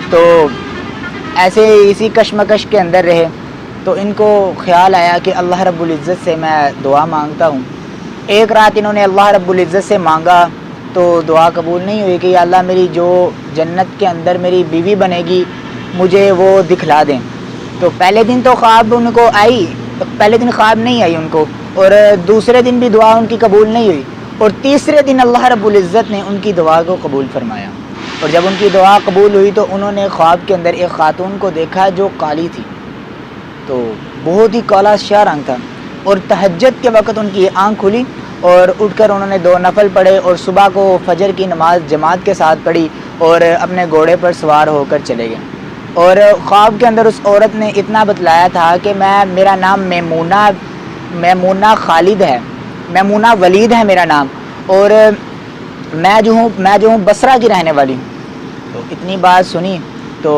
تو ایسے اسی کشمکش کے اندر رہے تو ان کو خیال آیا کہ اللہ رب العزت سے میں دعا مانگتا ہوں۔ ایک رات انہوں نے اللہ رب العزت سے مانگا تو دعا قبول نہیں ہوئی کہ یا اللہ میری جو جنت کے اندر میری بیوی بنے گی مجھے وہ دکھلا دیں۔ تو پہلے دن تو خواب ان کو آئی، پہلے دن خواب نہیں آئی ان کو، اور دوسرے دن بھی دعا ان کی قبول نہیں ہوئی، اور تیسرے دن اللہ رب العزت نے ان کی دعا کو قبول فرمایا۔ اور جب ان کی دعا قبول ہوئی تو انہوں نے خواب کے اندر ایک خاتون کو دیکھا جو کالی تھی، تو بہت ہی کالا سیاہ رنگ تھا، اور تہجد کے وقت ان کی آنکھ کھلی اور اٹھ کر انہوں نے 2 نفل پڑھے اور صبح کو فجر کی نماز جماعت کے ساتھ پڑھی اور اپنے گھوڑے پر سوار ہو کر چلے گئے۔ اور خواب کے اندر اس عورت نے اتنا بتلایا تھا کہ میرا نام میمونہ خالد ہے، میمونہ ولید ہے میرا نام، اور میں جو ہوں بصرہ کی رہنے والی ہوں۔ تو اتنی بات سنی تو